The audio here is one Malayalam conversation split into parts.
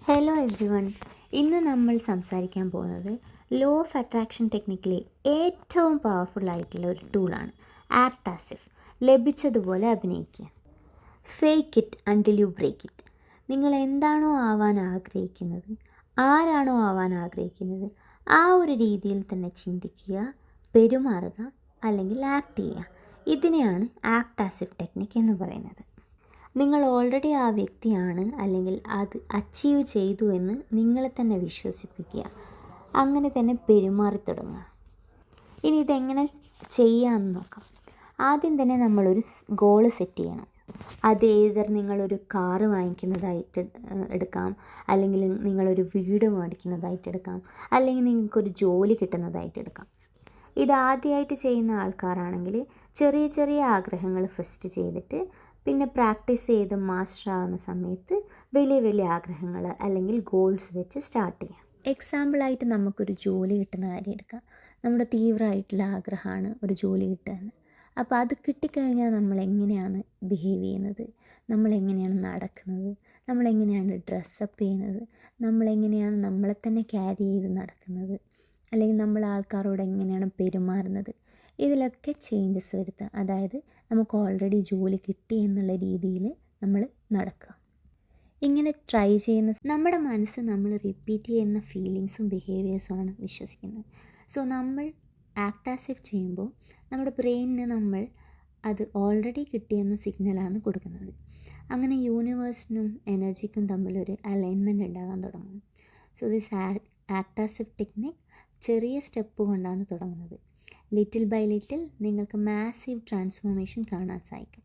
Hello every one. ഇന്ന് നമ്മൾ സംസാരിക്കാൻ പോകുന്നത് ലോ ഓഫ് അട്രാക്ഷൻ ടെക്നിക്കിലെ ഏറ്റവും പവർഫുൾ ആയിട്ടുള്ള ഒരു ടൂളാണ് ആക്ട് ആസ് ഇഫ്. ലഭിച്ചതുപോലെ അഭിനയിക്കുക. Fake it until you break it. നിങ്ങൾ എന്താണോ ആവാൻ ആഗ്രഹിക്കുന്നത്, ആരാണോ ആവാൻ ആഗ്രഹിക്കുന്നത്, ആ ഒരു രീതിയിൽ തന്നെ ചിന്തിക്കുക, പെരുമാറുക, അല്ലെങ്കിൽ ആക്ട് ചെയ്യുക. ഇതിനെയാണ് ആക്ട് ആസ് ഇഫ് ടെക്നിക്ക് എന്ന് പറയുന്നത്. നിങ്ങൾ ഓൾറെഡി ആ വ്യക്തിയാണ്, അല്ലെങ്കിൽ അത് അച്ചീവ് ചെയ്തു എന്ന് നിങ്ങളെ തന്നെ വിശ്വസിപ്പിക്കുക. അങ്ങനെ തന്നെ പെരുമാറി തുടങ്ങുക. ഇനി ഇതെങ്ങനെ ചെയ്യാമെന്ന് നോക്കാം. ആദ്യം തന്നെ നമ്മളൊരു ഗോൾ സെറ്റ് ചെയ്യണം. അത് ഏതർ നിങ്ങളൊരു കാറ് വാങ്ങിക്കുന്നതായിട്ട് എടുക്കാം, അല്ലെങ്കിൽ നിങ്ങളൊരു വീട് മേടിക്കുന്നതായിട്ട് എടുക്കാം, അല്ലെങ്കിൽ നിങ്ങൾക്കൊരു ജോലി കിട്ടുന്നതായിട്ട് എടുക്കാം. ഇതാദ്യമായിട്ട് ചെയ്യുന്ന ആൾക്കാരാണെങ്കിൽ ചെറിയ ചെറിയ ആഗ്രഹങ്ങൾ ഫസ്റ്റ് ചെയ്തിട്ട് പിന്നെ പ്രാക്ടീസ് ചെയ്ത് മാസ്റ്റർ ആവുന്ന സമയത്ത് വലിയ വലിയ ആഗ്രഹങ്ങൾ അല്ലെങ്കിൽ ഗോൾസ് വെച്ച് സ്റ്റാർട്ട് ചെയ്യാം. എക്സാമ്പിളായിട്ട് നമുക്കൊരു ജോലി കിട്ടുന്ന കാര്യം എടുക്കാം. നമ്മുടെ തീവ്രമായിട്ടുള്ള ആഗ്രഹമാണ് ഒരു ജോലി കിട്ടുകയെന്ന്. അപ്പോൾ അത് കിട്ടിക്കഴിഞ്ഞാൽ നമ്മളെങ്ങനെയാണ് ബിഹേവ് ചെയ്യുന്നത്, നമ്മളെങ്ങനെയാണ് നടക്കുന്നത്, നമ്മളെങ്ങനെയാണ് ഡ്രസ്സപ്പ് ചെയ്യുന്നത്, നമ്മളെങ്ങനെയാണ് നമ്മളെ തന്നെ ക്യാരി ചെയ്ത് നടക്കുന്നത്, അല്ലെങ്കിൽ നമ്മൾ ആൾക്കാരോട് എങ്ങനെയാണ് പെരുമാറുന്നത്, ഇതിലൊക്കെ ചേഞ്ചസ് വരുത്തുക. അതായത് നമുക്ക് ഓൾറെഡി ജോലി കിട്ടി എന്നുള്ള രീതിയിൽ നമ്മൾ നടക്കുക. ഇങ്ങനെ ട്രൈ ചെയ്യുന്ന നമ്മുടെ മനസ്സ് നമ്മൾ റിപ്പീറ്റ് ചെയ്യുന്ന ഫീലിങ്സും ബിഹേവിയേഴ്സുമാണ് വിശ്വസിക്കുന്നത്. സോ നമ്മൾ ആക്ട് ആസ് ഇഫ് ചെയ്യുമ്പോൾ നമ്മുടെ ബ്രെയിനിന് നമ്മൾ അത് ഓൾറെഡി കിട്ടിയെന്ന സിഗ്നലാണ് കൊടുക്കുന്നത്. അങ്ങനെ യൂണിവേഴ്സിനും എനർജിക്കും തമ്മിലൊരു അലൈൻമെൻറ്റ് ഉണ്ടാകാൻ തുടങ്ങും. So this act as if technique ചെറിയ സ്റ്റെപ്പ് കൊണ്ടാണ് തുടങ്ങുന്നത്. ലിറ്റിൽ ബൈ ലിറ്റിൽ നിങ്ങൾക്ക് മാസീവ് ട്രാൻസ്ഫോർമേഷൻ കാണാൻ സാധിക്കും.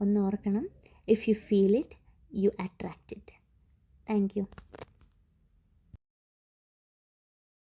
ഒന്ന് ഓർക്കണം, if you feel it you attract it. Thank you.